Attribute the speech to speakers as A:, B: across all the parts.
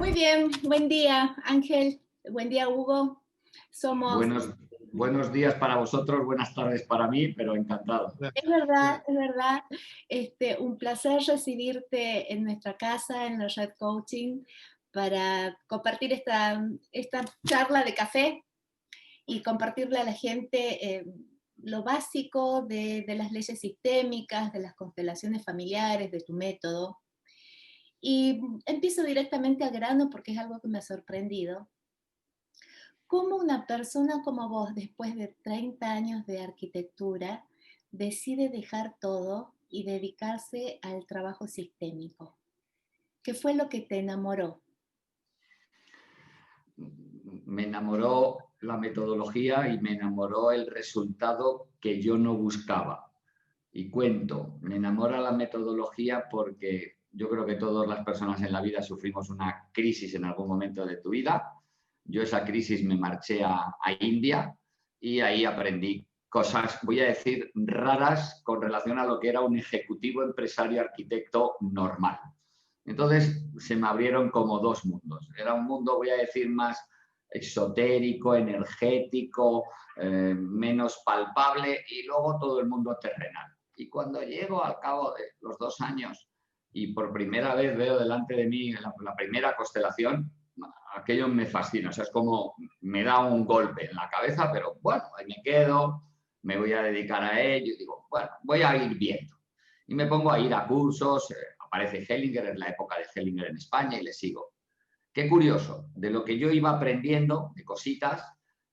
A: Muy bien, buen día, Ángel. Buen día, Hugo. Somos,
B: Buenos días para vosotros, buenas tardes para mí, pero encantado.
A: es verdad, un placer recibirte en nuestra casa, en la Red Coaching, para compartir esta charla de café y compartirle a la gente lo básico de las leyes sistémicas, de las constelaciones familiares, de tu método. Y empiezo directamente al grano porque es algo que me ha sorprendido. ¿Cómo una persona como vos, después de 30 años de arquitectura, decide dejar todo y dedicarse al trabajo sistémico? ¿Qué fue lo que te enamoró?
B: Me enamoró la metodología y me enamoró el resultado que yo no buscaba. Y cuento, me enamora la metodología porque yo creo que todas las personas en la vida sufrimos una crisis en algún momento de tu vida. Yo esa crisis me marché a India y ahí aprendí cosas, voy a decir, raras con relación a lo que era un ejecutivo empresario arquitecto normal. Entonces se me abrieron como dos mundos. Era un mundo, voy a decir, más esotérico, energético, menos palpable, y luego todo el mundo terrenal. Y cuando llego al cabo de los 2 años y por primera vez veo delante de mí la primera constelación, aquello me fascina. O sea, es como me da un golpe en la cabeza, pero bueno, ahí me quedo, me voy a dedicar a ello y digo, bueno, voy a ir viendo. Y me pongo a ir a cursos, aparece Hellinger, es la época de Hellinger en España, y le sigo. Qué curioso, de lo que yo iba aprendiendo, de cositas,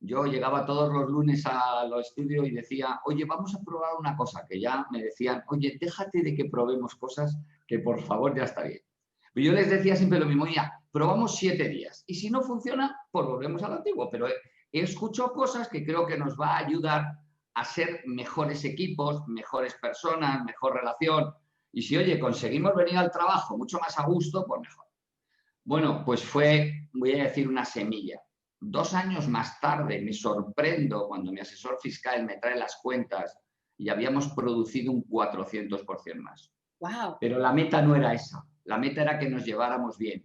B: yo llegaba todos los lunes al estudio y decía, oye, vamos a probar una cosa, que ya me decían, oye, déjate de que probemos cosas, que por favor ya está bien. Y yo les decía siempre lo mismo, ya, probamos 7 días, y si no funciona, pues volvemos al antiguo, pero he escuchado cosas que creo que nos va a ayudar a ser mejores equipos, mejores personas, mejor relación, y si, oye, conseguimos venir al trabajo mucho más a gusto, pues mejor. Bueno, pues fue, voy a decir, una semilla. 2 años más tarde me sorprendo cuando mi asesor fiscal me trae las cuentas y habíamos producido un 400% más.
A: ¡Wow!
B: Pero la meta no era esa, la meta era que nos lleváramos bien.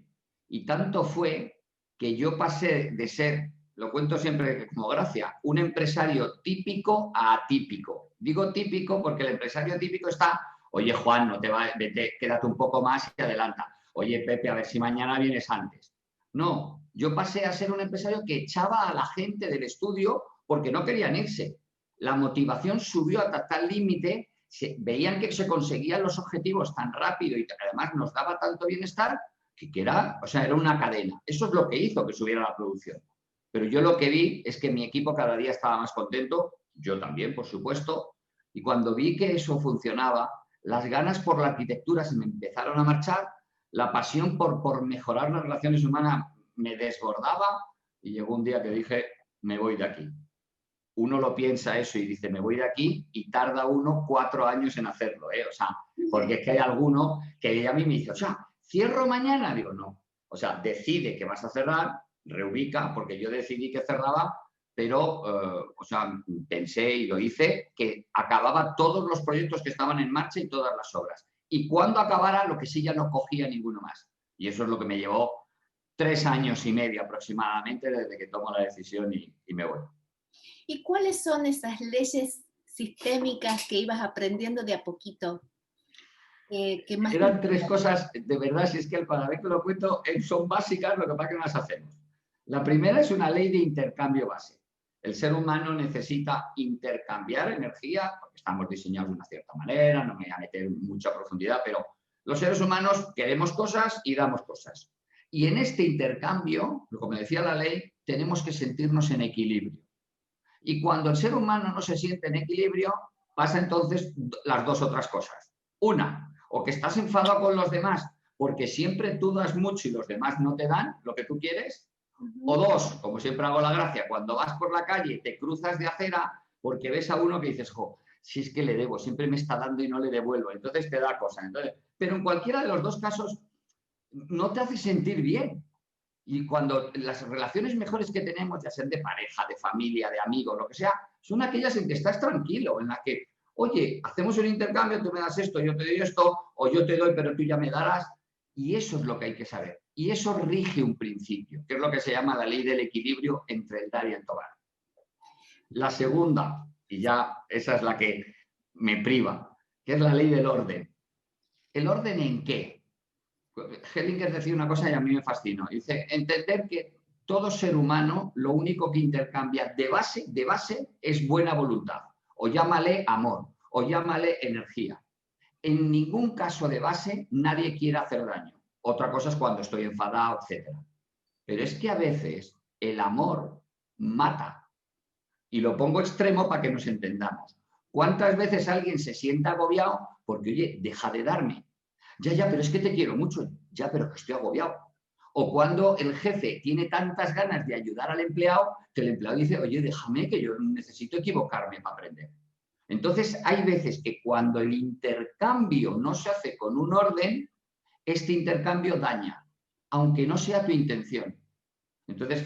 B: Y tanto fue que yo pasé de ser, lo cuento siempre como gracia, un empresario típico a atípico. Digo típico porque el empresario típico está, oye Juan, no te va, vete, quédate un poco más y adelanta. Oye Pepe, a ver si mañana vienes antes. No, yo pasé a ser un empresario que echaba a la gente del estudio porque no querían irse. La motivación subió hasta tal límite, veían que se conseguían los objetivos tan rápido y que además nos daba tanto bienestar que era, o sea, era una cadena. Eso es lo que hizo que subiera la producción. Pero yo lo que vi es que mi equipo cada día estaba más contento, yo también, por supuesto, y cuando vi que eso funcionaba, las ganas por la arquitectura se me empezaron a marchar, la pasión por mejorar las relaciones humanas me desbordaba y llegó un día que dije, me voy de aquí. Uno lo piensa eso y dice, me voy de aquí, y tarda uno 4 años en hacerlo, ¿eh? O sea, porque es que hay alguno que a mí me dice, o sea, ¿cierro mañana? Digo, no. O sea, decide que vas a cerrar, reubica, porque yo decidí que cerraba, pero, o sea, pensé y lo hice, que acababa todos los proyectos que estaban en marcha y todas las obras. Y cuando acabara, lo que sí, ya no cogía ninguno más. Y eso es lo que me llevó 3 años y medio aproximadamente desde que tomo la decisión y me voy.
A: ¿Y cuáles son esas leyes sistémicas que ibas aprendiendo de a poquito? Que más te...
B: Eran 3 cosas, de verdad, si es que cada vez que lo cuento son básicas, lo que pasa es que no las hacemos. La primera es una ley de intercambio base. El ser humano necesita intercambiar energía, porque estamos diseñados de una cierta manera, no me voy a meter en mucha profundidad, pero los seres humanos queremos cosas y damos cosas. Y en este intercambio, como decía la ley, tenemos que sentirnos en equilibrio. Y cuando el ser humano no se siente en equilibrio, pasa entonces las dos otras cosas. Una, o que estás enfadado con los demás porque siempre tú das mucho y los demás no te dan lo que tú quieres. O dos, como siempre hago la gracia, cuando vas por la calle te cruzas de acera porque ves a uno que dices, jo, si es que le debo, siempre me está dando y no le devuelvo. Entonces te da cosa. Entonces, pero en cualquiera de los dos casos no te hace sentir bien. Y cuando las relaciones mejores que tenemos, ya sean de pareja, de familia, de amigos, lo que sea, son aquellas en que estás tranquilo, en las que, oye, hacemos un intercambio, tú me das esto, yo te doy esto, o yo te doy, pero tú ya me darás. Y eso es lo que hay que saber. Y eso rige un principio, que es lo que se llama la ley del equilibrio entre el dar y el tomar. La segunda, y ya esa es la que me priva, que es la ley del orden. ¿El orden en qué? Hellinger decía una cosa y a mí me fascinó. Dice, entender que todo ser humano lo único que intercambia de base es buena voluntad. O llámale amor, o llámale energía. En ningún caso de base nadie quiere hacer daño. Otra cosa es cuando estoy enfadado, etc. Pero es que a veces el amor mata. Y lo pongo extremo para que nos entendamos. ¿Cuántas veces alguien se sienta agobiado porque, oye, deja de darme? Ya, pero es que te quiero mucho. Ya, pero que estoy agobiado. O cuando el jefe tiene tantas ganas de ayudar al empleado que el empleado dice, oye, déjame que yo necesito equivocarme para aprender. Entonces, hay veces que cuando el intercambio no se hace con un orden, este intercambio daña, aunque no sea tu intención. Entonces,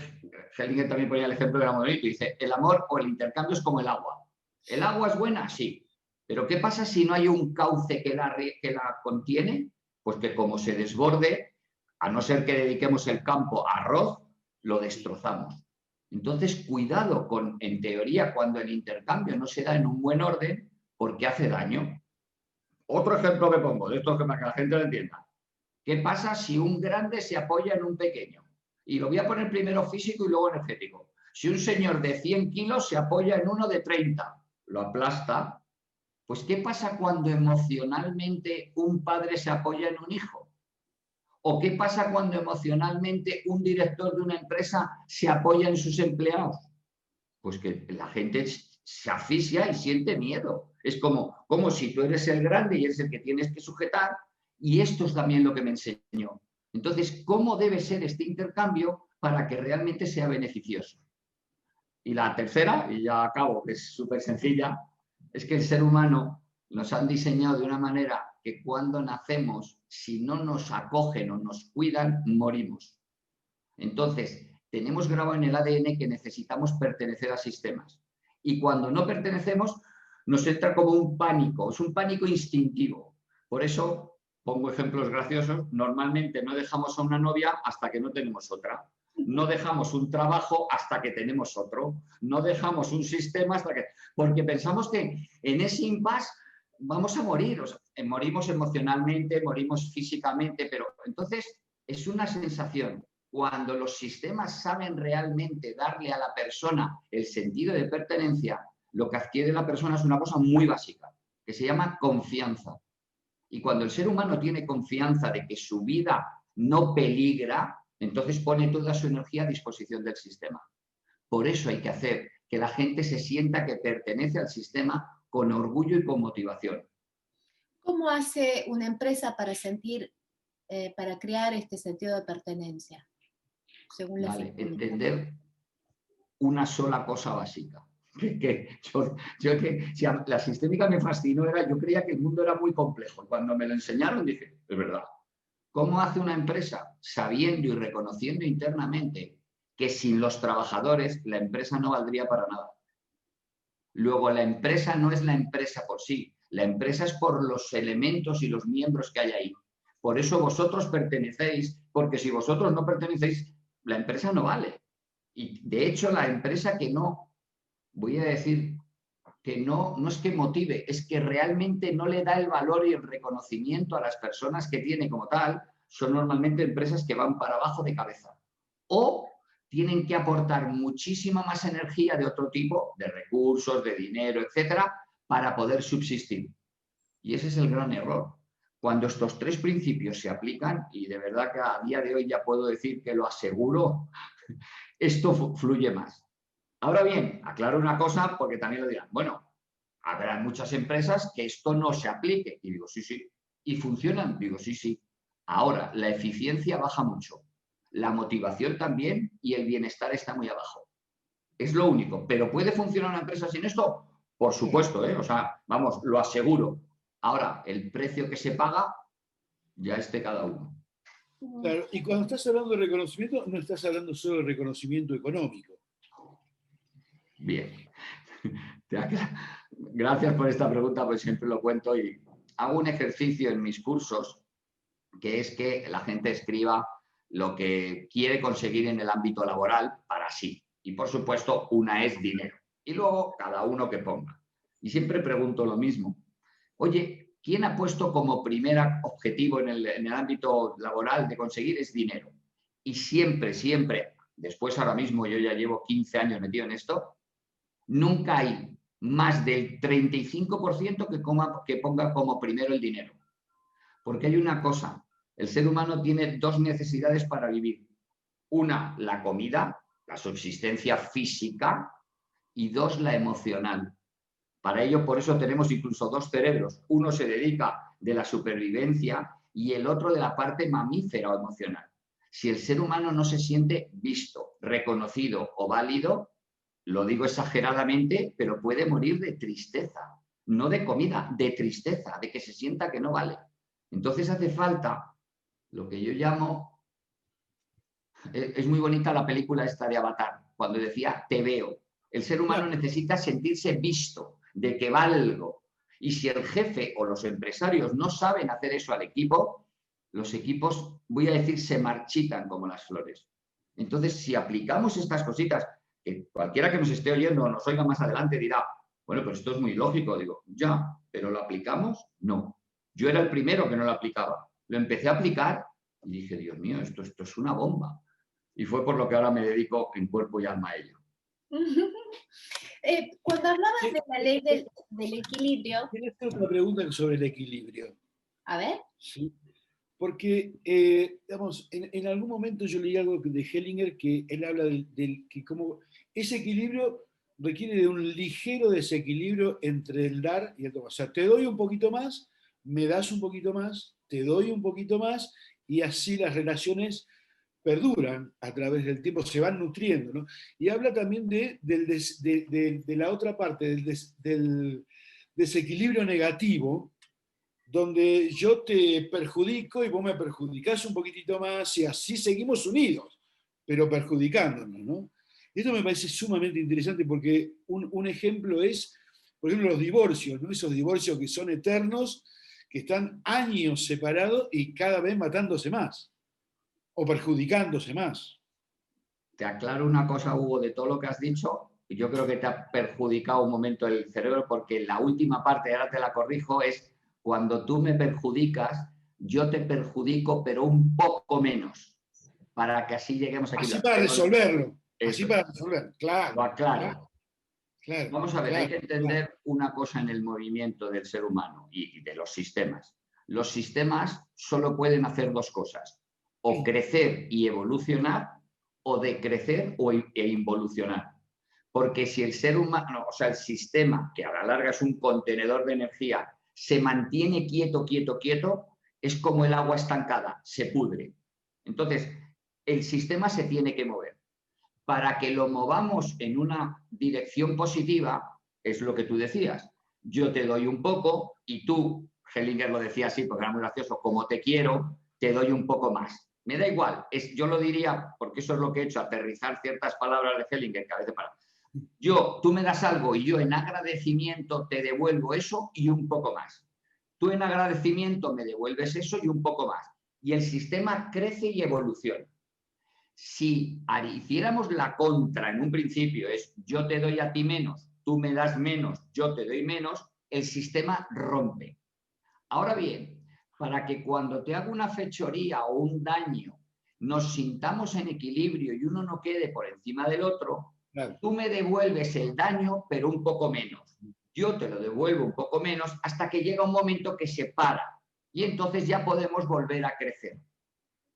B: Hellinger también ponía el ejemplo del amor y dice, el amor o el intercambio es como el agua. ¿El agua es buena? Sí. Pero ¿qué pasa si no hay un cauce que la contiene? Pues que como se desborde, a no ser que dediquemos el campo a arroz, lo destrozamos. Entonces, cuidado con, en teoría, cuando el intercambio no se da en un buen orden, porque hace daño. Otro ejemplo que pongo, de esto para que la gente lo entienda. ¿Qué pasa si un grande se apoya en un pequeño? Y lo voy a poner primero físico y luego energético. Si un señor de 100 kilos se apoya en uno de 30, lo aplasta. Pues, ¿qué pasa cuando emocionalmente un padre se apoya en un hijo? ¿O qué pasa cuando emocionalmente un director de una empresa se apoya en sus empleados? Pues que la gente se asfixia y siente miedo. Es como si tú eres el grande y eres el que tienes que sujetar, y esto es también lo que me enseñó. Entonces, ¿cómo debe ser este intercambio para que realmente sea beneficioso? Y la tercera, y ya acabo, que es súper sencilla, es que el ser humano nos han diseñado de una manera que cuando nacemos, si no nos acogen o nos cuidan, morimos. Entonces, tenemos grabado en el ADN que necesitamos pertenecer a sistemas. Y cuando no pertenecemos, nos entra como un pánico, es un pánico instintivo. Por eso, pongo ejemplos graciosos, normalmente no dejamos a una novia hasta que no tenemos otra. No dejamos un trabajo hasta que tenemos otro. No dejamos un sistema hasta que... Porque pensamos que en ese impasse vamos a morir. O sea, morimos emocionalmente, morimos físicamente, pero entonces es una sensación. Cuando los sistemas saben realmente darle a la persona el sentido de pertenencia, lo que adquiere la persona es una cosa muy básica, que se llama confianza. Y cuando el ser humano tiene confianza de que su vida no peligra, entonces pone toda su energía a disposición del sistema. Por eso hay que hacer que la gente se sienta que pertenece al sistema con orgullo y con motivación.
A: ¿Cómo hace una empresa para crear este sentido de pertenencia? Según la
B: entender una sola cosa básica. Si la sistémica me fascinó, yo creía que el mundo era muy complejo. Cuando me lo enseñaron dije, es verdad. ¿Cómo hace una empresa sabiendo y reconociendo internamente que sin los trabajadores la empresa no valdría para nada? Luego, la empresa no es la empresa por sí, la empresa es por los elementos y los miembros que hay ahí. Por eso vosotros pertenecéis, porque si vosotros no pertenecéis, la empresa no vale. Y de hecho, la empresa que no, voy a decir que no es que motive, es que realmente no le da el valor y el reconocimiento a las personas que tiene como tal, son normalmente empresas que van para abajo de cabeza. O tienen que aportar muchísima más energía de otro tipo, de recursos, de dinero, etcétera, para poder subsistir. Y ese es el gran error. Cuando estos tres principios se aplican, y de verdad que a día de hoy ya puedo decir que lo aseguro, esto fluye más. Ahora bien, aclaro una cosa porque también lo dirán, bueno, habrá muchas empresas que esto no se aplique. Y digo, sí, sí. ¿Y funcionan? Digo, sí, sí. Ahora, la eficiencia baja mucho, la motivación también y el bienestar está muy abajo. Es lo único. ¿Pero puede funcionar una empresa sin esto? Por supuesto, ¿eh? O sea, vamos, lo aseguro. Ahora, el precio que se paga ya es de cada uno.
C: Claro, y cuando estás hablando de reconocimiento, no estás hablando solo de reconocimiento económico.
B: Bien. Gracias por esta pregunta, porque siempre lo cuento y hago un ejercicio en mis cursos que es que la gente escriba lo que quiere conseguir en el ámbito laboral para sí. Y por supuesto, una es dinero. Y luego cada uno que ponga. Y siempre pregunto lo mismo. Oye, ¿quién ha puesto como primer objetivo en el ámbito laboral de conseguir es dinero? Y siempre, siempre, después ahora mismo yo ya llevo 15 años metido en esto, nunca hay más del 35% que ponga como primero el dinero. Porque hay una cosa, el ser humano tiene dos necesidades para vivir. Una, la comida, la subsistencia física, y dos, la emocional. Para ello, por eso tenemos incluso dos cerebros. Uno se dedica de la supervivencia y el otro de la parte mamífera o emocional. Si el ser humano no se siente visto, reconocido o válido, lo digo exageradamente, pero puede morir de tristeza. No de comida, de tristeza, de que se sienta que no vale. Entonces hace falta lo que yo llamo... Es muy bonita la película esta de Avatar, cuando decía te veo. El ser humano necesita sentirse visto, de que valgo. Y si el jefe o los empresarios no saben hacer eso al equipo, los equipos, voy a decir, se marchitan como las flores. Entonces, si aplicamos estas cositas, que cualquiera que nos esté oyendo o nos oiga más adelante dirá, bueno, pues esto es muy lógico. Digo, ya, ¿pero lo aplicamos? No. Yo era el primero que no lo aplicaba. Lo empecé a aplicar y dije, Dios mío, esto es una bomba. Y fue por lo que ahora me dedico en cuerpo y alma a ello.
A: Cuando hablabas de la ley del equilibrio...
C: Tienes otra pregunta sobre el equilibrio.
A: A ver.
C: ¿Sí? Porque, digamos, en algún momento yo leí algo de Hellinger que él habla que como ese equilibrio requiere de un ligero desequilibrio entre el dar y el tomar. O sea, te doy un poquito más, me das un poquito más, te doy un poquito más, y así las relaciones perduran a través del tiempo, se van nutriendo, ¿no? Y habla también de la otra parte, del desequilibrio negativo, donde yo te perjudico y vos me perjudicás un poquitito más, y así seguimos unidos, pero perjudicándonos, ¿no? Esto me parece sumamente interesante porque un ejemplo es, por ejemplo, los divorcios, ¿no? Esos divorcios que son eternos, que están años separados y cada vez matándose más o perjudicándose más.
B: Te aclaro una cosa, Hugo, de todo lo que has dicho. Yo creo que te ha perjudicado un momento el cerebro, porque la última parte, ahora te la corrijo, es cuando tú me perjudicas, yo te perjudico, pero un poco menos, para que así lleguemos aquí.
C: Así para resolverlo.
B: Eso.
C: Así para resolverlo, claro.
B: Lo aclaro.
C: Claro,
B: vamos a ver, hay que entender una cosa en el movimiento del ser humano y de los sistemas. Los sistemas solo pueden hacer dos cosas: o crecer y evolucionar, o decrecer e involucionar. Porque si el ser humano, o sea, el sistema, que a la larga es un contenedor de energía, se mantiene quieto, quieto, quieto, es como el agua estancada, se pudre. Entonces, el sistema se tiene que mover. Para que lo movamos en una dirección positiva, es lo que tú decías. Yo te doy un poco y tú, Hellinger lo decía así porque era muy gracioso, como te quiero, te doy un poco más. Me da igual, yo lo diría, porque eso es lo que he hecho, aterrizar ciertas palabras de Hellinger, que a veces para. Tú me das algo y yo en agradecimiento te devuelvo eso y un poco más. Tú en agradecimiento me devuelves eso y un poco más. Y el sistema crece y evoluciona. Si hiciéramos la contra en un principio, es yo te doy a ti menos, tú me das menos, yo te doy menos, el sistema rompe. Ahora bien, para que cuando te hago una fechoría o un daño nos sintamos en equilibrio y uno no quede por encima del otro, claro, tú me devuelves el daño, pero un poco menos. Yo te lo devuelvo un poco menos hasta que llega un momento que se para y entonces ya podemos volver a crecer.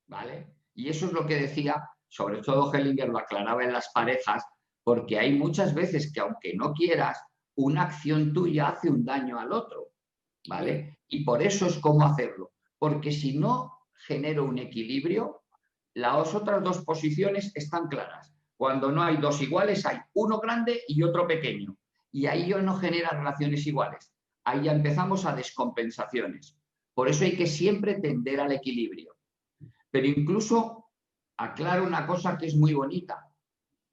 B: ¿Vale? Y eso es lo que decía, sobre todo Hellinger lo aclaraba en las parejas, porque hay muchas veces que aunque no quieras, una acción tuya hace un daño al otro, ¿vale? Y por eso es cómo hacerlo, porque si no genero un equilibrio, las otras dos posiciones están claras. Cuando no hay dos iguales, hay uno grande y otro pequeño, y ahí yo no genera relaciones iguales. Ahí ya empezamos a descompensaciones. Por eso hay que siempre tender al equilibrio. Pero incluso aclaro una cosa que es muy bonita.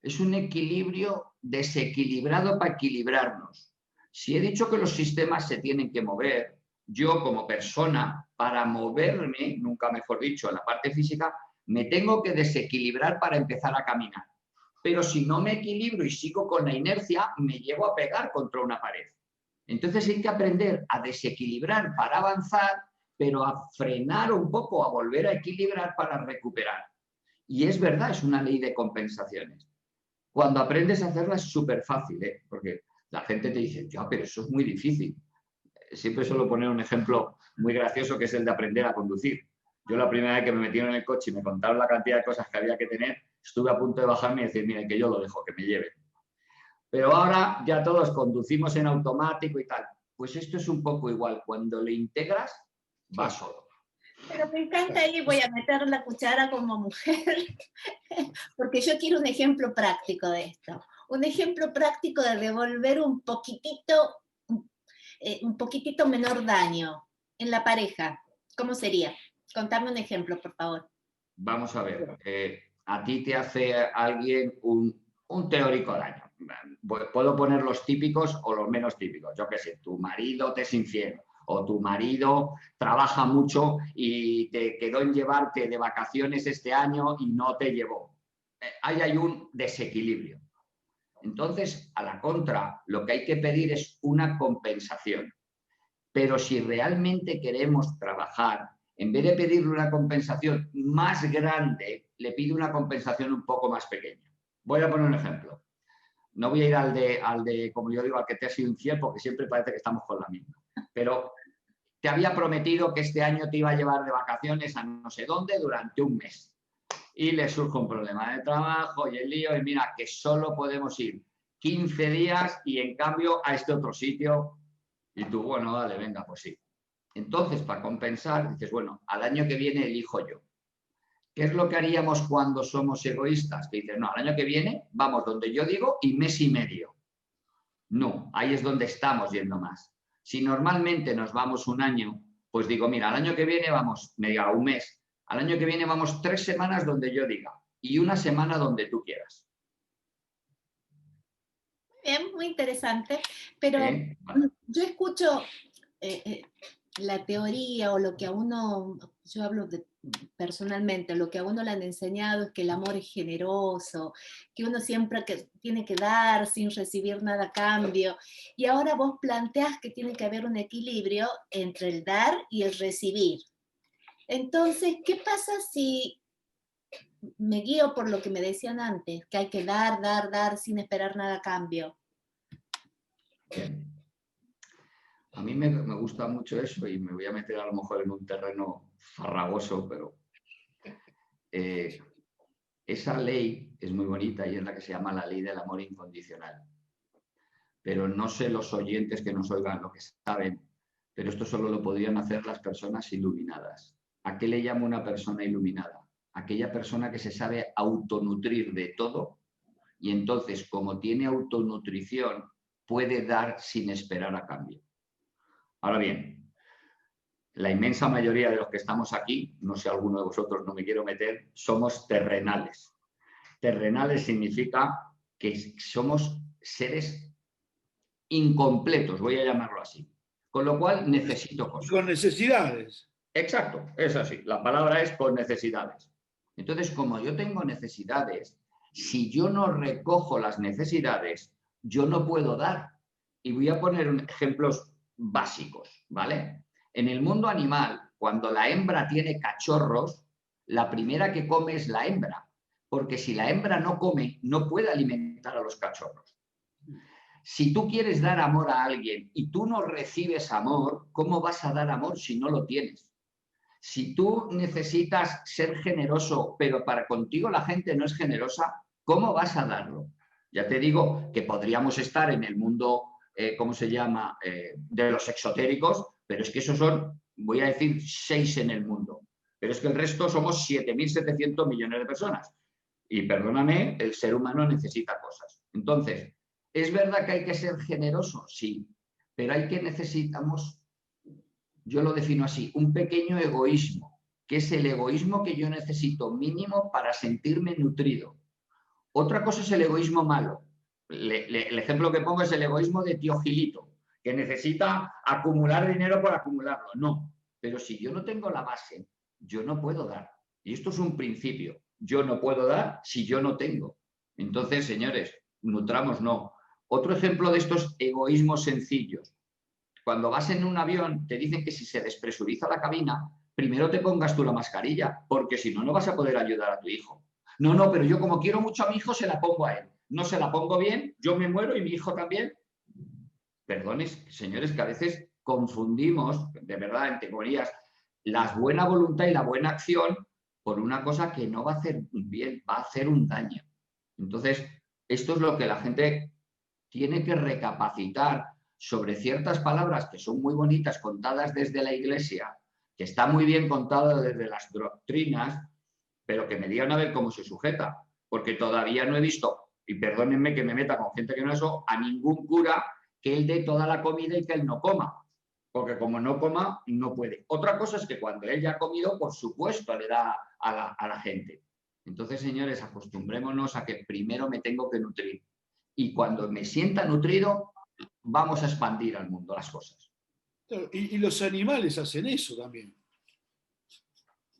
B: Es un equilibrio desequilibrado para equilibrarnos. Si he dicho que los sistemas se tienen que mover, yo como persona para moverme, nunca mejor dicho, en la parte física, me tengo que desequilibrar para empezar a caminar. Pero si no me equilibro y sigo con la inercia, me llevo a pegar contra una pared. Entonces hay que aprender a desequilibrar para avanzar, pero a frenar un poco, a volver a equilibrar para recuperar. Y es verdad, es una ley de compensaciones. Cuando aprendes a hacerla es súper fácil, ¿eh? Porque la gente te dice, ya, pero eso es muy difícil. Siempre suelo poner un ejemplo muy gracioso que es el de aprender a conducir. Yo la primera vez que me metieron en el coche y me contaron la cantidad de cosas que había que tener, estuve a punto de bajarme y decir, miren, que yo lo dejo, que me lleven. Pero ahora ya todos conducimos en automático y tal. Pues esto es un poco igual. Cuando le integras, va solo.
A: Pero me encanta ahí, voy a meter la cuchara como mujer, porque yo quiero un ejemplo práctico de esto. Un ejemplo práctico de devolver un poquitito menor daño en la pareja. ¿Cómo sería? Contame un ejemplo, por favor.
B: Vamos a ver. A ti te hace alguien un teórico daño. Puedo poner los típicos o los menos típicos. Yo qué sé, tu marido te es infiel o tu marido trabaja mucho y te quedó en llevarte de vacaciones este año y no te llevó. Ahí hay un desequilibrio. Entonces, a la contra, lo que hay que pedir es una compensación. Pero si realmente queremos trabajar, en vez de pedirle una compensación más grande, le pido una compensación un poco más pequeña. Voy a poner un ejemplo. No voy a ir al de, como yo digo, al que te ha sido infiel, porque siempre parece que estamos con la misma. Pero te había prometido que este año te iba a llevar de vacaciones a no sé dónde durante un mes. Y le surge un problema de trabajo y el lío, y mira, que solo podemos ir 15 días y en cambio a este otro sitio. Y tú, bueno, dale, venga, pues sí. Entonces, para compensar, dices, bueno, al año que viene elijo yo. ¿Qué es lo que haríamos cuando somos egoístas? Que dices, no, al año que viene vamos donde yo digo y mes y medio. No, ahí es donde estamos yendo más. Si normalmente nos vamos un año, pues digo, mira, al año que viene vamos, me diga un mes, al año que viene vamos 3 semanas donde yo diga y una semana donde tú quieras.
A: Bien, muy interesante, pero
B: Vale.
A: yo escucho la teoría o lo que a uno, yo hablo personalmente, lo que a uno le han enseñado es que el amor es generoso, que uno siempre tiene que dar sin recibir nada a cambio, y ahora vos planteás que tiene que haber un equilibrio entre el dar y el recibir. Entonces, ¿qué pasa si me guío por lo que me decían antes, que hay que dar sin esperar nada a cambio?
B: Bien. A mí me gusta mucho eso y me voy a meter a lo mejor en un terreno farragoso, pero esa ley es muy bonita y es la que se llama la ley del amor incondicional. Pero no sé los oyentes que nos oigan lo que saben, pero esto solo lo podrían hacer las personas iluminadas. ¿A qué le llamo una persona iluminada? Aquella persona que se sabe autonutrir de todo y entonces, como tiene autonutrición, puede dar sin esperar a cambio. Ahora bien, la inmensa mayoría de los que estamos aquí, no sé, alguno de vosotros, no me quiero meter, somos terrenales. Terrenales significa que somos seres incompletos, voy a llamarlo así. Con lo cual necesito cosas.
C: Con necesidades.
B: Exacto, es así. La palabra es con necesidades. Entonces, como yo tengo necesidades, si yo no recojo las necesidades, yo no puedo dar. Y voy a poner ejemplos básicos, ¿vale? En el mundo animal, cuando la hembra tiene cachorros, la primera que come es la hembra, porque si la hembra no come, no puede alimentar a los cachorros. Si tú quieres dar amor a alguien y tú no recibes amor, ¿cómo vas a dar amor si no lo tienes? Si tú necesitas ser generoso, pero para contigo la gente no es generosa, ¿cómo vas a darlo? Ya te digo que podríamos estar en el mundo, ¿cómo se llama?, de los exotéricos, pero es que esos son, voy a decir, 6 en el mundo. Pero es que el resto somos 7.700 millones de personas. Y perdóname, el ser humano necesita cosas. Entonces, ¿es verdad que hay que ser generoso? Sí, pero necesitamos, yo lo defino así, un pequeño egoísmo, que es el egoísmo que yo necesito mínimo para sentirme nutrido. Otra cosa es el egoísmo malo. El ejemplo que pongo es el egoísmo de tío Gilito, que necesita acumular dinero por acumularlo. No, Pero si yo no tengo la base, yo no puedo dar. Y esto es un principio. Yo no puedo dar si yo no tengo. Entonces, señores, nutramos no. Otro ejemplo de estos egoísmos sencillos. Cuando vas en un avión, te dicen que si se despresuriza la cabina, primero te pongas tú la mascarilla, porque si no, no vas a poder ayudar a tu hijo. No, no, pero yo como quiero mucho a mi hijo, se la pongo a él. No se la pongo bien, yo me muero y mi hijo también. Perdones, señores, que a veces confundimos, de verdad, entre comillas, la buena voluntad y la buena acción por una cosa que no va a hacer un bien, va a hacer un daño. Entonces, esto es lo que la gente tiene que recapacitar sobre ciertas palabras que son muy bonitas contadas desde la Iglesia, que está muy bien contado desde las doctrinas, pero que me digan a ver cómo se sujeta, porque todavía no he visto, y perdónenme que me meta con gente que no es eso, a ningún cura que él dé toda la comida y que él no coma, porque como no coma, no puede. Otra cosa es que cuando él ya ha comido, por supuesto, le da a la gente. Entonces, señores, acostumbrémonos a que primero me tengo que nutrir. Y cuando me sienta nutrido, vamos a expandir al mundo las cosas.
C: Claro, y los animales hacen eso también.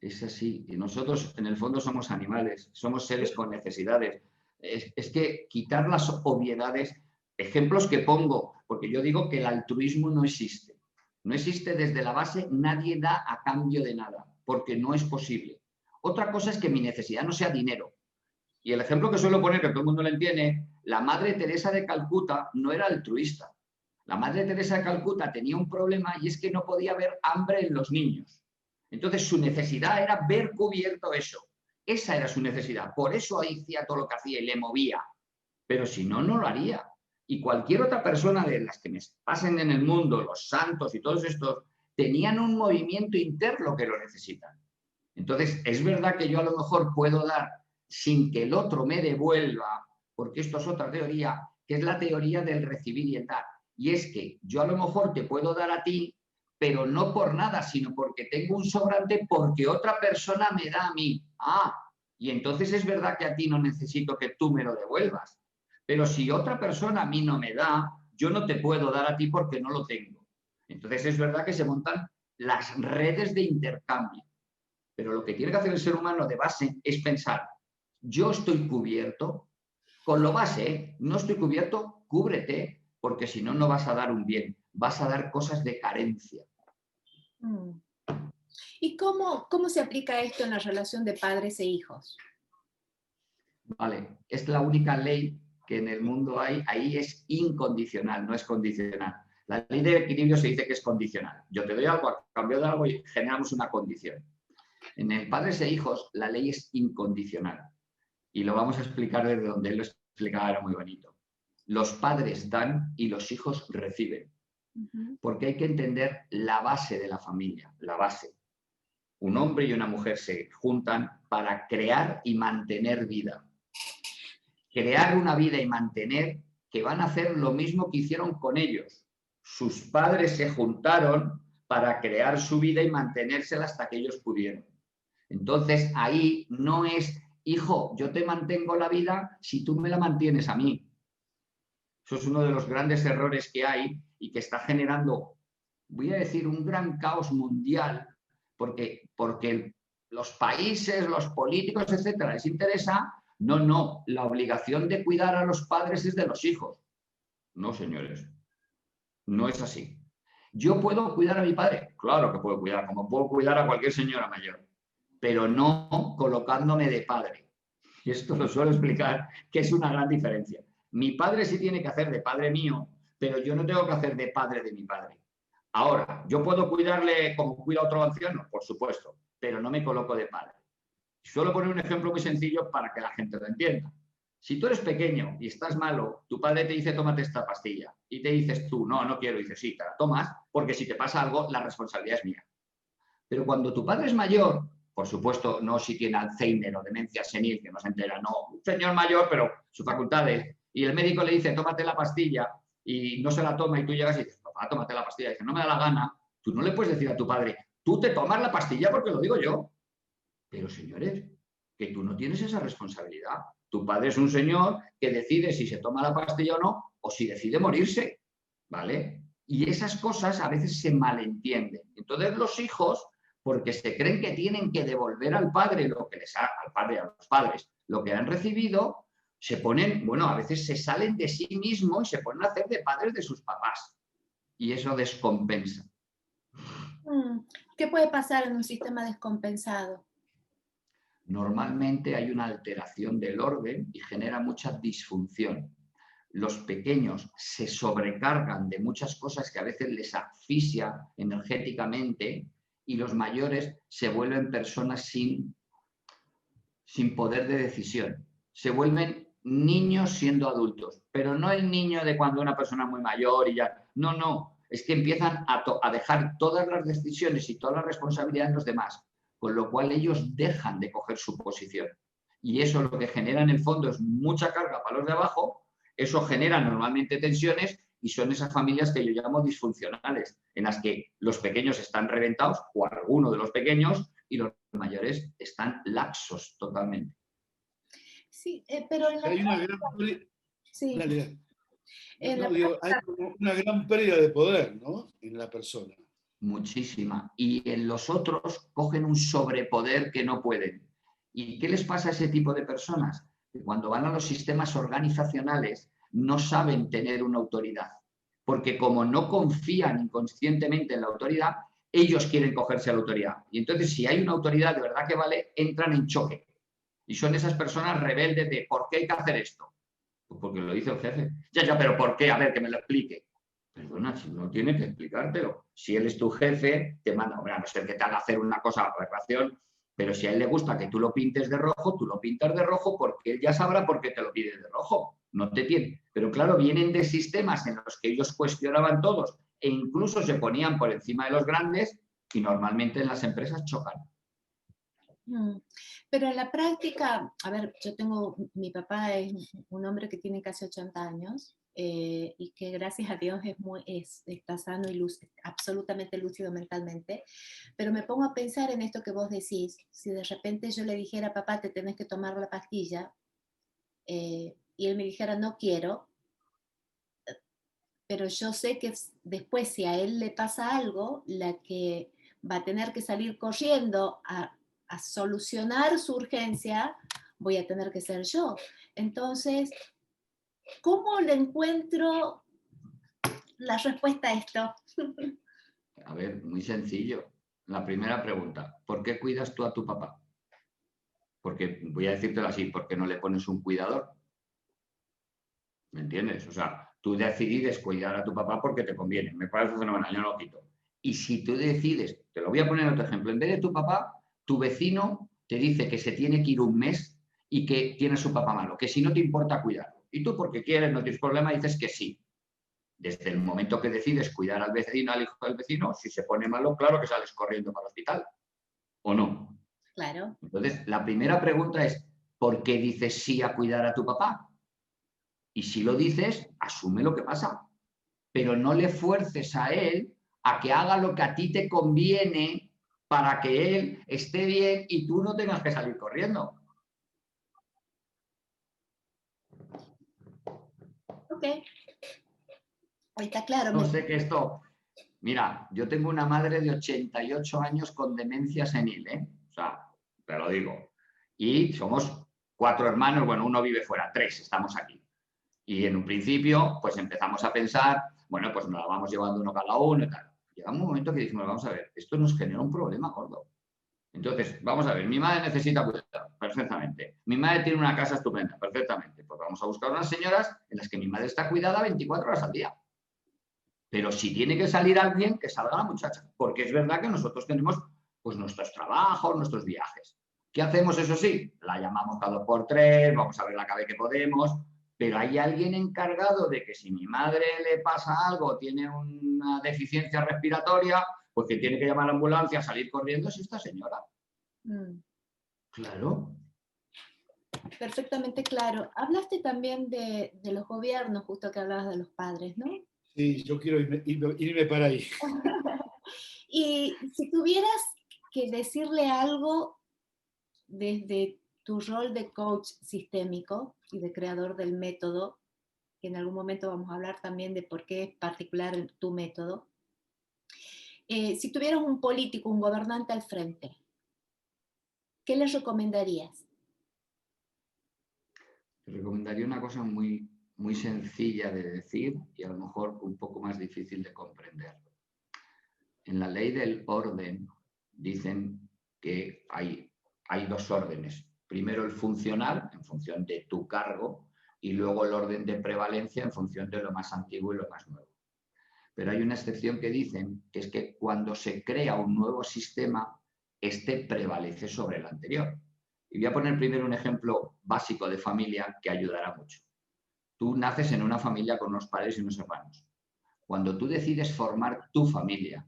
B: Es así. Y nosotros, en el fondo, somos animales, somos seres con necesidades. Es que quitar las obviedades, ejemplos que pongo, porque yo digo que el altruismo no existe. No existe desde la base, nadie da a cambio de nada, porque no es posible. Otra cosa es que mi necesidad no sea dinero. Y el ejemplo que suelo poner, que todo el mundo lo entiende, la Madre Teresa de Calcuta no era altruista. La Madre Teresa de Calcuta tenía un problema y es que no podía ver hambre en los niños. Entonces su necesidad era ver cubierto eso. Esa era su necesidad. Por eso hacía todo lo que hacía y le movía. Pero si no, no lo haría. Y cualquier otra persona de las que me pasen en el mundo, los santos y todos estos, tenían un movimiento interno que lo necesitan. Entonces, es verdad que yo a lo mejor puedo dar sin que el otro me devuelva, porque esto es otra teoría, que es la teoría del recibir y el dar. Y es que yo a lo mejor te puedo dar a ti, pero no por nada, sino porque tengo un sobrante porque otra persona me da a mí. Y entonces es verdad que a ti no necesito que tú me lo devuelvas. Pero si otra persona a mí no me da, yo no te puedo dar a ti porque no lo tengo. Entonces es verdad que se montan las redes de intercambio. Pero lo que tiene que hacer el ser humano de base es pensar, yo estoy cubierto, con lo base, no estoy cubierto, cúbrete, porque si no, no vas a dar un bien, vas a dar cosas de carencia.
A: ¿Y cómo se aplica esto en la relación de padres e hijos?
B: Vale, es la única ley que en el mundo hay, ahí es incondicional, no es condicional. La ley de equilibrio se dice que es condicional. Yo te doy algo, a cambio de algo y generamos una condición. En el padres e hijos la ley es incondicional. Y lo vamos a explicar desde donde él lo explicaba, era muy bonito. Los padres dan y los hijos reciben. Porque hay que entender la base de la familia, la base. Un hombre y una mujer se juntan para crear y mantener vida. Crear una vida y mantener que van a hacer lo mismo que hicieron con ellos. Sus padres se juntaron para crear su vida y mantenérsela hasta que ellos pudieron. Entonces, ahí no es, hijo, yo te mantengo la vida si tú me la mantienes a mí. Eso es uno de los grandes errores que hay y que está generando, voy a decir, un gran caos mundial, porque los países, los políticos, etcétera, les interesa. No, la obligación de cuidar a los padres es de los hijos. No, señores, no es así. ¿Yo puedo cuidar a mi padre? Claro que puedo cuidar, como puedo cuidar a cualquier señora mayor, pero no colocándome de padre. Y esto lo suelo explicar, que es una gran diferencia. Mi padre sí tiene que hacer de padre mío, pero yo no tengo que hacer de padre de mi padre. Ahora, ¿yo puedo cuidarle como cuida a otro anciano? Por supuesto, pero no me coloco de padre. Suelo poner un ejemplo muy sencillo para que la gente lo entienda. Si tú eres pequeño y estás malo, tu padre te dice, tómate esta pastilla. Y te dices tú, no quiero. Y dices, sí, te la tomas, porque si te pasa algo, la responsabilidad es mía. Pero cuando tu padre es mayor, por supuesto, no si tiene Alzheimer o demencia senil, que no se entera, no, un señor mayor, pero sus facultades, y el médico le dice, tómate la pastilla, y no se la toma, y tú llegas y dices, papá, tómate la pastilla, y dice, no me da la gana, tú no le puedes decir a tu padre, tú te tomas la pastilla porque lo digo yo. Pero, señores, que tú no tienes esa responsabilidad. Tu padre es un señor que decide si se toma la pastilla o no, o si decide morirse, ¿vale? Y esas cosas a veces se malentienden. Entonces los hijos, porque se creen que tienen que devolver al padre lo que les ha, al padre, a los padres, lo que han recibido, se ponen, bueno, a veces se salen de sí mismos y se ponen a hacer de padres de sus papás. Y eso descompensa.
A: ¿Qué puede pasar en un sistema descompensado?
B: Normalmente hay una alteración del orden y genera mucha disfunción. Los pequeños se sobrecargan de muchas cosas que a veces les asfixia energéticamente y los mayores se vuelven personas sin poder de decisión. Se vuelven niños siendo adultos, pero no el niño de cuando una persona es muy mayor y ya. No, no. Es que empiezan a dejar todas las decisiones y toda la responsabilidad en los demás, con lo cual ellos dejan de coger su posición. Y eso lo que genera en el fondo es mucha carga para los de abajo, eso genera normalmente tensiones y son esas familias que yo llamo disfuncionales, en las que los pequeños están reventados, o alguno de los pequeños, y los mayores están laxos totalmente.
A: Sí, pero en la
C: Hay una gran...
A: sí,
C: Dale, dale.
A: en la
C: No, digo, hay como una gran pérdida de poder, ¿no? En la persona.
B: Muchísima. Y en los otros cogen un sobrepoder que no pueden. ¿Y qué les pasa a ese tipo de personas? Que cuando van a los sistemas organizacionales no saben tener una autoridad. Porque como no confían inconscientemente en la autoridad, ellos quieren cogerse a la autoridad. Y entonces, si hay una autoridad de verdad que vale, entran en choque. Y son esas personas rebeldes de ¿por qué hay que hacer esto? Pues porque lo dice el jefe. Ya, pero ¿por qué? A ver, que me lo explique. Perdona, si no tiene que explicártelo. Si él es tu jefe, te manda, hombre, a no ser que te haga hacer una cosa a recreación, pero si a él le gusta que tú lo pintes de rojo, tú lo pintas de rojo porque él ya sabrá por qué te lo pide de rojo. No te tiene. Pero claro, vienen de sistemas en los que ellos cuestionaban todos e incluso se ponían por encima de los grandes y normalmente en las empresas chocan.
A: Pero en la práctica, a ver, mi papá es un hombre que tiene casi 80 años y que gracias a Dios está sano y absolutamente lúcido mentalmente, pero me pongo a pensar en esto que vos decís, si de repente yo le dijera, papá, te tenés que tomar la pastilla, y él me dijera, no quiero, pero yo sé que después si a él le pasa algo, la que va a tener que salir corriendo a solucionar su urgencia, voy a tener que ser yo. Entonces, ¿cómo le encuentro la respuesta a esto?
B: A ver, muy sencillo. La primera pregunta, ¿por qué cuidas tú a tu papá? Porque, voy a decírtelo así, ¿por qué no le pones un cuidador? ¿Me entiendes? O sea, tú decides cuidar a tu papá porque te conviene. Me parece fenomenal, yo no lo quito. Y si tú decides, te lo voy a poner otro ejemplo, en vez de tu papá, tu vecino te dice que se tiene que ir un mes y que tiene a su papá malo, que si no te importa cuidarlo. Y tú porque quieres, no tienes problema, dices que sí. Desde el momento que decides cuidar al vecino, al hijo del vecino, si se pone malo, claro que sales corriendo para el hospital. ¿O no?
A: Claro.
B: Entonces, la primera pregunta es, ¿por qué dices sí a cuidar a tu papá? Y si lo dices, asume lo que pasa. Pero no le fuerces a él a que haga lo que a ti te conviene para que él esté bien y tú no tengas que salir corriendo.
A: Ok. Ahí está claro.
B: No sé que esto... Mira, yo tengo una madre de 88 años con demencia senil, ¿eh? O sea, te lo digo. Y somos 4 hermanos, bueno, uno vive fuera, 3 estamos aquí. Y en un principio, pues empezamos a pensar, bueno, pues nos la vamos llevando uno cada uno y tal. Llega un momento que dijimos, vamos a ver, esto nos genera un problema gordo. Entonces, vamos a ver, mi madre necesita cuidado, perfectamente. Mi madre tiene una casa estupenda, perfectamente. Pues vamos a buscar unas señoras en las que mi madre está cuidada 24 horas al día. Pero si tiene que salir alguien, que salga la muchacha. Porque es verdad que nosotros tenemos pues nuestros trabajos, nuestros viajes. ¿Qué hacemos? Eso sí, la llamamos cada 2 por 3, vamos a ver la cabe que podemos, pero hay alguien encargado de que si mi madre le pasa algo, tiene una deficiencia respiratoria, pues que tiene que llamar a la ambulancia, salir corriendo, es esta señora. Claro.
A: Perfectamente claro. Hablaste también de los gobiernos, justo que hablabas de los padres, ¿no?
C: Sí, yo quiero irme para ahí.
A: Y si tuvieras que decirle algo desde tu rol de coach sistémico y de creador del método que en algún momento vamos a hablar también de por qué es particular tu método. Si tuvieras un político, un gobernante al frente, ¿qué les recomendarías?
B: Te recomendaría una cosa muy, muy sencilla de decir y a lo mejor un poco más difícil de comprender. En la ley del orden dicen que hay dos órdenes. Primero el funcional, en función de tu cargo, y luego el orden de prevalencia en función de lo más antiguo y lo más nuevo. Pero hay una excepción que dicen que es que cuando se crea un nuevo sistema, este prevalece sobre el anterior. Y voy a poner primero un ejemplo básico de familia que ayudará mucho. Tú naces en una familia con unos padres y unos hermanos. Cuando tú decides formar tu familia,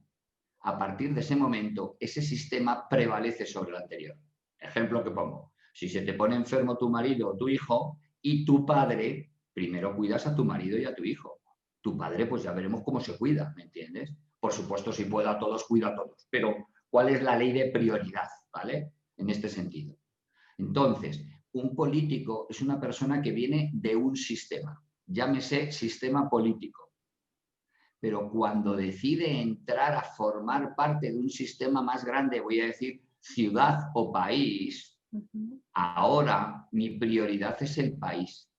B: a partir de ese momento, ese sistema prevalece sobre el anterior. Ejemplo que pongo. Si se te pone enfermo tu marido o tu hijo y tu padre, primero cuidas a tu marido y a tu hijo. Tu padre, pues ya veremos cómo se cuida, ¿me entiendes? Por supuesto, si puedo a todos, cuido a todos. Pero, ¿cuál es la ley de prioridad, ¿vale? En este sentido. Entonces, un político es una persona que viene de un sistema, llámese sistema político. Pero cuando decide entrar a formar parte de un sistema más grande, voy a decir ciudad o país, ahora mi prioridad es el país.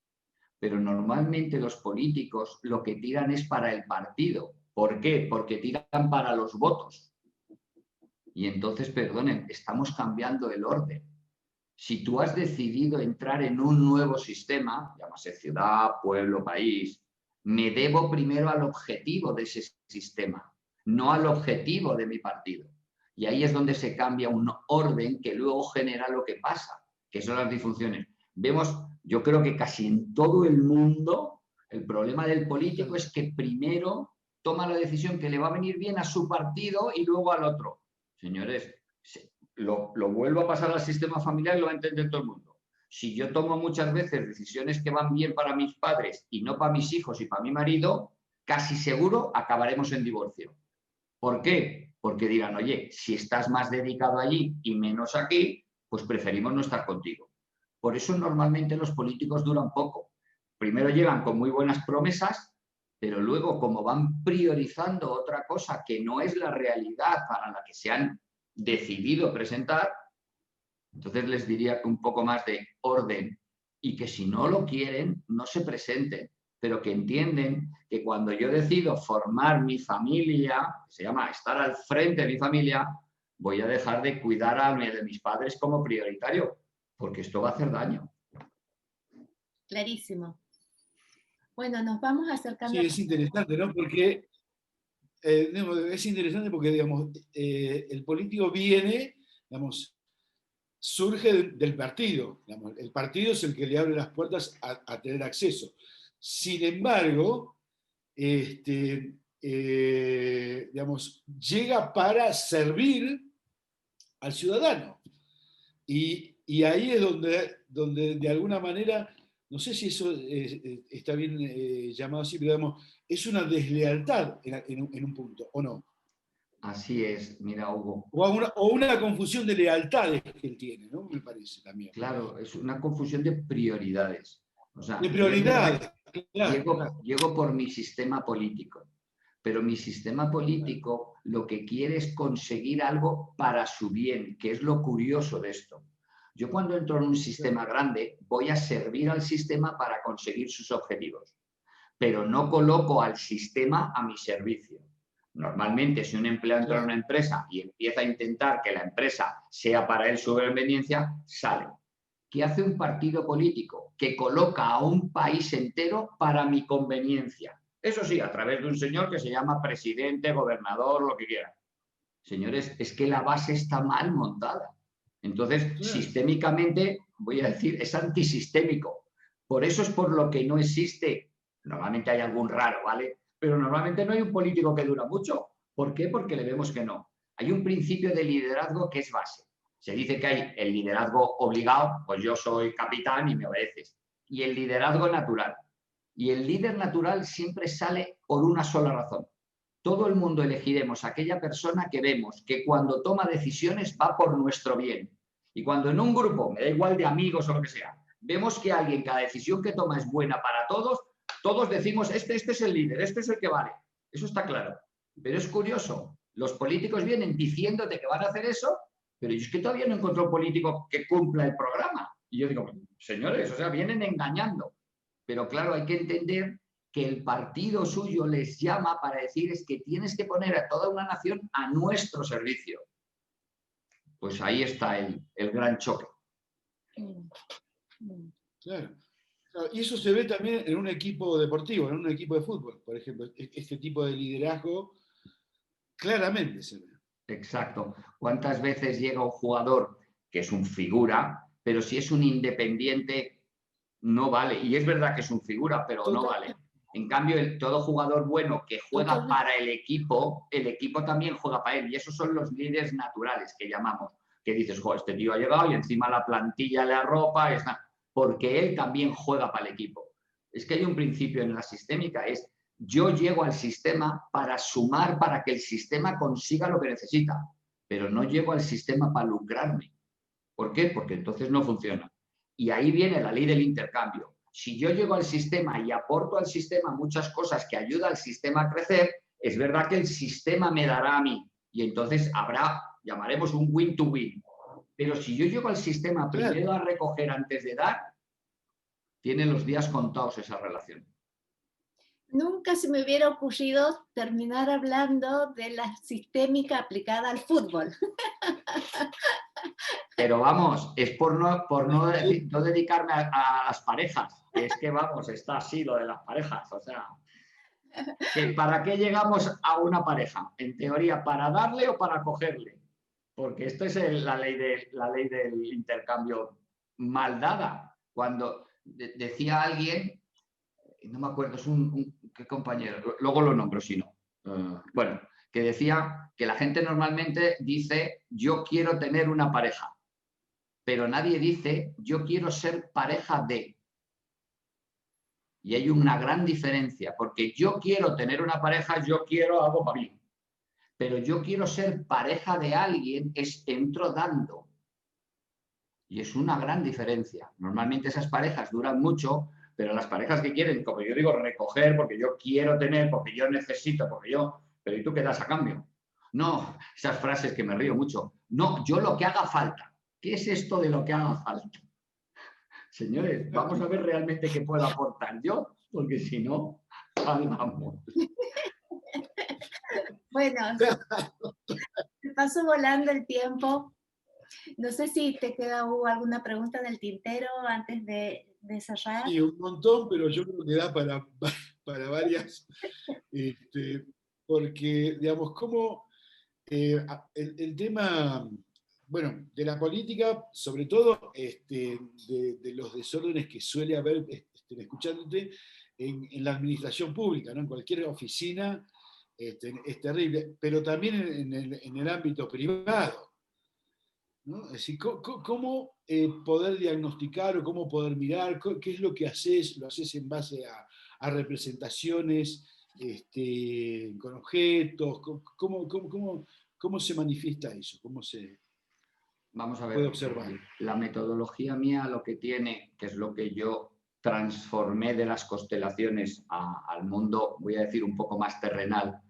B: Pero normalmente los políticos lo que tiran es para el partido. ¿Por qué? Porque tiran para los votos. Y entonces, perdonen, estamos cambiando el orden. Si tú has decidido entrar en un nuevo sistema, llámase ciudad, pueblo, país, me debo primero al objetivo de ese sistema, no al objetivo de mi partido. Y ahí es donde se cambia un orden que luego genera lo que pasa, que son las disfunciones. Vemos, yo creo que casi en todo el mundo, el problema del político es que primero toma la decisión que le va a venir bien a su partido y luego al otro. Señores, lo vuelvo a pasar al sistema familiar y lo va a entender todo el mundo. Si yo tomo muchas veces decisiones que van bien para mis padres y no para mis hijos y para mi marido, casi seguro acabaremos en divorcio. ¿Por qué? Porque dirán, oye, si estás más dedicado allí y menos aquí, pues preferimos no estar contigo. Por eso normalmente los políticos duran poco. Primero llegan con muy buenas promesas, pero luego como van priorizando otra cosa que no es la realidad para la que se han decidido presentar, entonces les diría que un poco más de orden y que si no lo quieren, no se presenten, pero que entienden que cuando yo decido formar mi familia, que se llama estar al frente de mi familia, voy a dejar de cuidar a de mis padres como prioritario, porque esto va a hacer daño.
A: Clarísimo. Bueno, nos vamos acercando.
C: Sí, es interesante, ¿no? Porque es interesante porque, digamos, el político viene, digamos, surge del partido. Digamos, el partido es el que le abre las puertas a tener acceso. Sin embargo, digamos, llega para servir al ciudadano. Y ahí es donde de alguna manera, no sé si eso está bien llamado así, pero digamos, es una deslealtad en un punto, ¿o no?
B: Así es, mira, Hugo.
C: O una confusión de lealtades que él tiene, ¿no? Me parece también.
B: Claro, es una confusión de prioridades. O sea,
C: de prioridades. Claro.
B: Llego por mi sistema político, pero mi sistema político lo que quiere es conseguir algo para su bien, que es lo curioso de esto. Yo cuando entro en un sistema grande voy a servir al sistema para conseguir sus objetivos, pero no coloco al sistema a mi servicio. Normalmente, si un empleado entra en una empresa y empieza a intentar que la empresa sea para él su conveniencia, sale. ¿Qué hace un partido político? Que coloca a un país entero para mi conveniencia. Eso sí, a través de un señor que se llama presidente, gobernador, lo que quiera. Señores, es que la base está mal montada. Entonces, sistémicamente, voy a decir, es antisistémico. Por eso es por lo que no existe. Normalmente hay algún raro, ¿vale? Pero normalmente no hay un político que dura mucho. ¿Por qué? Porque le vemos que no. Hay un principio de liderazgo que es base. Se dice que hay el liderazgo obligado, pues yo soy capitán y me obedeces. Y el liderazgo natural. Y el líder natural siempre sale por una sola razón. Todo el mundo elegiremos a aquella persona que vemos que cuando toma decisiones va por nuestro bien. Y cuando en un grupo, me da igual de amigos o lo que sea, vemos que alguien, cada decisión que toma es buena para todos, todos decimos, este es el líder, este es el que vale. Eso está claro. Pero es curioso, los políticos vienen diciéndote que van a hacer eso, pero yo es que todavía no encuentro un político que cumpla el programa. Y yo digo, señores, o sea, vienen engañando. Pero claro, hay que entender que el partido suyo les llama para decir es que tienes que poner a toda una nación a nuestro servicio. Pues ahí está el gran choque.
C: Claro. Y eso se ve también en un equipo deportivo, en un equipo de fútbol, por ejemplo. Este tipo de liderazgo claramente se ve.
B: Exacto. ¿Cuántas veces llega un jugador que es un figura, pero si es un independiente no vale? Y es verdad que es un figura, pero no vale. En cambio, todo jugador bueno que juega para el equipo también juega para él. Y esos son los líderes naturales que llamamos. Que dices, jo, este tío ha llegado y encima la plantilla le arropa, porque él también juega para el equipo. Es que hay un principio en la sistémica, es yo llego al sistema para sumar, para que el sistema consiga lo que necesita, pero no llego al sistema para lucrarme. ¿Por qué? Porque entonces no funciona. Y ahí viene la ley del intercambio. Si yo llego al sistema y aporto al sistema muchas cosas que ayudan al sistema a crecer, es verdad que el sistema me dará a mí. Y entonces habrá, llamaremos un win-to-win. Pero si yo llego al sistema primero a recoger antes de dar, tienen los días contados esa relación.
A: Nunca se me hubiera ocurrido terminar hablando de la sistémica aplicada al fútbol.
B: Pero vamos, es por no dedicarme a las parejas. Es que vamos, está así lo de las parejas. O sea, ¿para qué llegamos a una pareja? En teoría, ¿para darle o para cogerle? Porque esto es la ley del intercambio mal dada. Cuando decía alguien, no me acuerdo, es ¿qué compañero? Luego lo nombro si no. Bueno, que decía que la gente normalmente dice, yo quiero tener una pareja, pero nadie dice, yo quiero ser pareja de. Y hay una gran diferencia, porque yo quiero tener una pareja, yo quiero algo para mí. Pero yo quiero ser pareja de alguien, entro dando. Y es una gran diferencia. Normalmente esas parejas duran mucho, pero las parejas que quieren, como yo digo, recoger, porque yo quiero tener, porque yo necesito, porque yo... Pero ¿y tú qué das a cambio? No, esas frases que me río mucho. No, yo lo que haga falta. ¿Qué es esto de lo que haga falta? Señores, vamos a ver realmente qué puedo aportar yo, porque si no, vamos.
A: Bueno, se pasó volando el tiempo. No sé si te queda alguna pregunta del tintero antes de cerrar.
C: Sí, un montón, pero yo creo que da para varias. Porque, digamos, como el tema, bueno, de la política, sobre todo de los desórdenes que suele haber, escuchándote, en la administración pública, ¿no? En cualquier oficina es terrible, pero también en el ámbito privado, ¿no? Es decir, ¿cómo poder diagnosticar o cómo poder mirar? ¿Qué es lo que haces? ¿Lo haces en base a representaciones con objetos? ¿Cómo se manifiesta eso? ¿Cómo se
B: Vamos a ver,
C: puede observar?
B: La metodología mía lo que tiene, que es lo que yo transformé de las constelaciones al mundo, voy a decir, un poco más terrenal,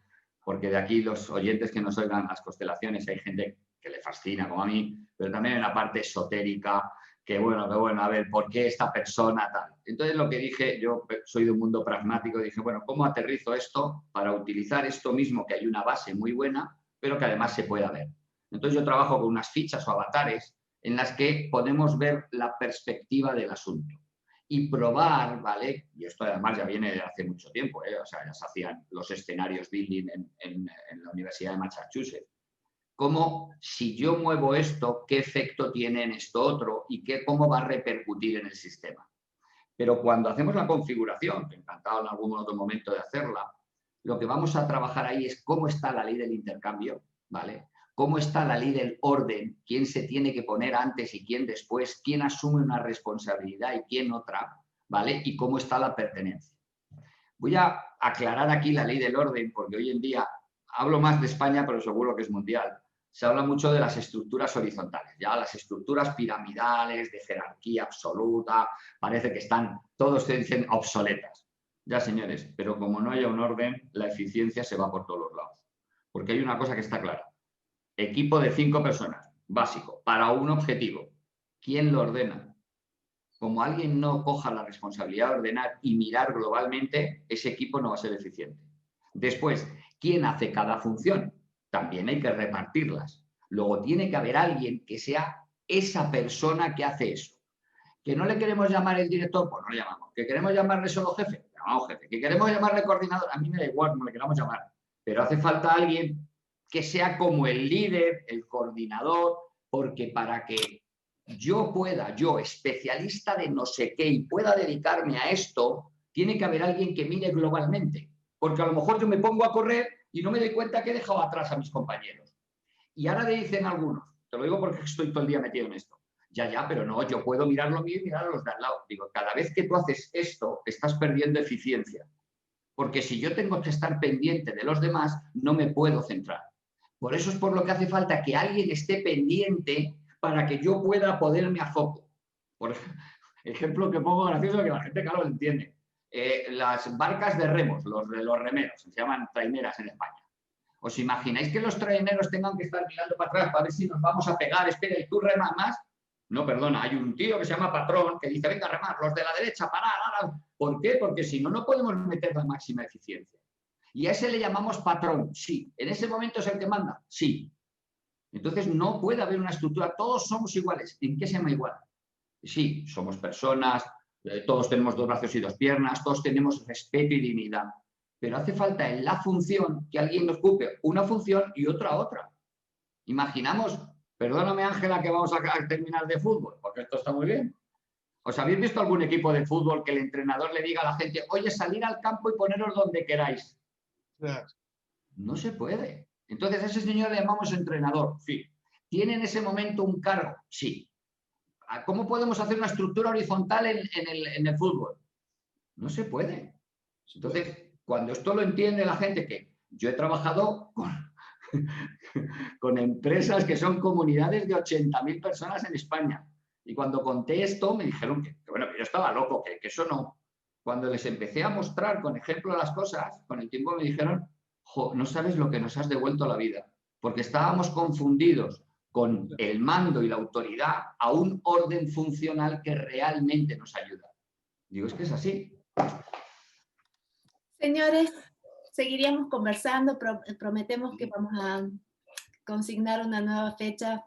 B: porque de aquí los oyentes que nos oigan las constelaciones, hay gente que le fascina como a mí, pero también en la parte esotérica, que bueno, a ver, ¿por qué esta persona tal? Entonces lo que dije, yo soy de un mundo pragmático, dije, bueno, ¿cómo aterrizo esto para utilizar esto mismo, que hay una base muy buena, pero que además se pueda ver? Entonces yo trabajo con unas fichas o avatares en las que podemos ver la perspectiva del asunto y probar, ¿vale? Y esto además ya viene de hace mucho tiempo, o sea, ya se hacían los escenarios building en la Universidad de Massachusetts. Cómo si yo muevo esto, qué efecto tiene en esto otro y cómo va a repercutir en el sistema. Pero cuando hacemos la configuración, que encantado en algún otro momento de hacerla, lo que vamos a trabajar ahí es cómo está la ley del intercambio, ¿vale? Cómo está la ley del orden, quién se tiene que poner antes y quién después, quién asume una responsabilidad y quién otra, ¿vale? Y cómo está la pertenencia. Voy a aclarar aquí la ley del orden porque hoy en día hablo más de España, pero seguro que es mundial. Se habla mucho de las estructuras horizontales, ya las estructuras piramidales, de jerarquía absoluta, parece que están, todos se dicen obsoletas. Ya, señores, pero como no haya un orden, la eficiencia se va por todos los lados. Porque hay una cosa que está clara. Equipo de 5 personas, básico, para un objetivo. ¿Quién lo ordena? Como alguien no coja la responsabilidad de ordenar y mirar globalmente, ese equipo no va a ser eficiente. Después, ¿quién hace cada función? También hay que repartirlas. Luego tiene que haber alguien que sea esa persona que hace eso. ¿Que no le queremos llamar el director? Pues no le llamamos. ¿Que queremos llamarle solo jefe? Le llamamos jefe. ¿Que queremos llamarle coordinador? A mí me da igual como le queramos llamar. Pero hace falta alguien que sea como el líder, el coordinador, porque para que yo pueda, yo, especialista de no sé qué, y pueda dedicarme a esto, tiene que haber alguien que mire globalmente. Porque a lo mejor yo me pongo a correr y no me doy cuenta que he dejado atrás a mis compañeros. Y ahora le dicen algunos, te lo digo porque estoy todo el día metido en esto, ya, pero no, yo puedo mirar lo mío y mirar a los de al lado. Digo, cada vez que tú haces esto, estás perdiendo eficiencia. Porque si yo tengo que estar pendiente de los demás, no me puedo centrar. Por eso es por lo que hace falta que alguien esté pendiente para que yo pueda ponerme a foco. Por ejemplo que pongo gracioso que la gente, claro, lo entiende. Las barcas de remos, los remeros, se llaman traineras en España. ¿Os imagináis que los traineros tengan que estar mirando para atrás para ver si nos vamos a pegar? Espera, ¿y tú remas más? No, perdona, hay un tío que se llama patrón que dice, venga, remar, los de la derecha, parad. ¿Por qué? Porque si no, no podemos meter la máxima eficiencia. Y a ese le llamamos patrón, sí. ¿En ese momento es el que manda? Sí. Entonces no puede haber una estructura, todos somos iguales. ¿En qué se llama igual? Sí, somos personas, todos tenemos 2 brazos y 2 piernas, todos tenemos respeto y dignidad. Pero hace falta en la función que alguien ocupe una función y otra. Imaginamos, perdóname Ángela, que vamos a terminar de fútbol, porque esto está muy bien. ¿Os habéis visto algún equipo de fútbol que el entrenador le diga a la gente, oye, salir al campo y poneros donde queráis?
C: Claro.
B: No se puede. Entonces a ese señor le llamamos entrenador, sí. ¿Tiene en ese momento un cargo? Sí. ¿Cómo podemos hacer una estructura horizontal en el fútbol? No se puede. Entonces, cuando esto lo entiende la gente, que yo he trabajado con empresas que son comunidades de 80.000 personas en España. Y cuando conté esto, me dijeron que bueno, que yo estaba loco, que eso no. Cuando les empecé a mostrar con ejemplo las cosas, con el tiempo me dijeron, no sabes lo que nos has devuelto a la vida. Porque estábamos confundidos con el mando y la autoridad a un orden funcional que realmente nos ayuda. Digo, es que es así.
A: Señores, seguiríamos conversando, prometemos que vamos a consignar una nueva fecha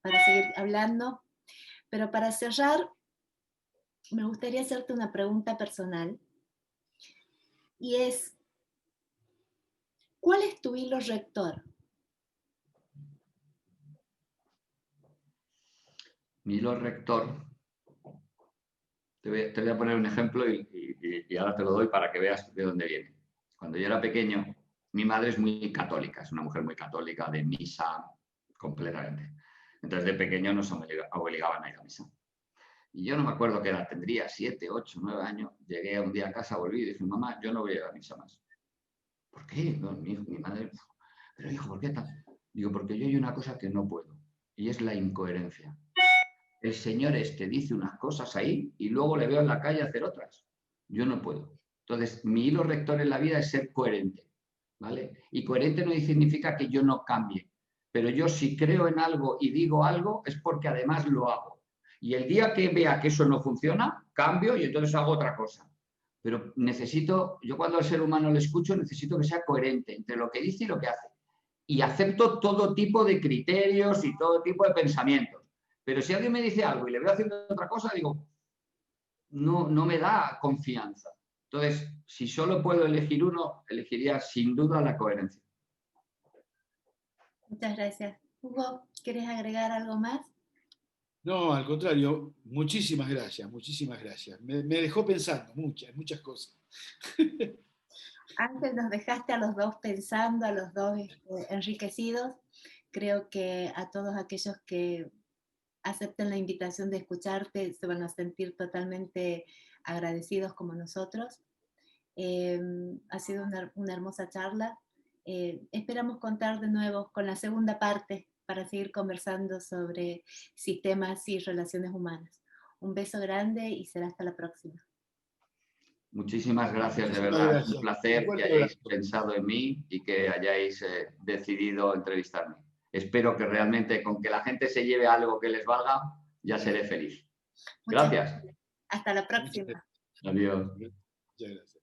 A: para seguir hablando, pero para cerrar, me gustaría hacerte una pregunta personal, y es, ¿cuál es tu hilo rector?
B: Mi hilo rector, te voy a poner un ejemplo y ahora te lo doy para que veas de dónde viene. Cuando yo era pequeño, mi madre es muy católica, es una mujer muy católica, de misa completamente. Entonces de pequeño nos obligaban a ir a misa. Y yo no me acuerdo qué edad tendría, 7, 8, 9 años. Llegué un día a casa, volví y dije, mamá, yo no voy a ir a misa más. ¿Por qué? No, mi madre, pero hijo, ¿por qué tal? Digo, porque yo hay una cosa que no puedo, y es la incoherencia. El señor este dice unas cosas ahí y luego le veo en la calle hacer otras. Yo no puedo. Entonces, mi hilo rector en la vida es ser coherente, ¿vale? Y coherente no significa que yo no cambie, pero yo si creo en algo y digo algo es porque además lo hago. Y el día que vea que eso no funciona, cambio y entonces hago otra cosa. Pero necesito, yo cuando al ser humano le escucho, necesito que sea coherente entre lo que dice y lo que hace. Y acepto todo tipo de criterios y todo tipo de pensamientos. Pero si alguien me dice algo y le veo haciendo otra cosa, digo, no me da confianza. Entonces, si solo puedo elegir uno, elegiría sin duda la coherencia.
A: Muchas gracias. Hugo, ¿quieres agregar algo más?
C: No, al contrario, muchísimas gracias, muchísimas gracias. Me dejó pensando muchas cosas.
A: Ángel, nos dejaste a los dos pensando, a los dos enriquecidos. Creo que a todos aquellos que acepten la invitación de escucharte se van a sentir totalmente agradecidos como nosotros. Ha sido una hermosa charla. Esperamos contar de nuevo con la segunda parte para seguir conversando sobre sistemas y relaciones humanas. Un beso grande y será hasta la próxima.
B: Muchísimas gracias, de
C: Muchísimas
B: verdad. Es
C: gracias.
B: un placer
C: Un
B: que
C: fuerte
B: hayáis
C: abrazo.
B: pensado en mí y que hayáis decidido entrevistarme. Espero que realmente con que la gente se lleve algo que les valga, ya seré feliz.
A: Muchas
B: Gracias.
A: gracias. Hasta la próxima.
B: Adiós.
C: Muchas gracias.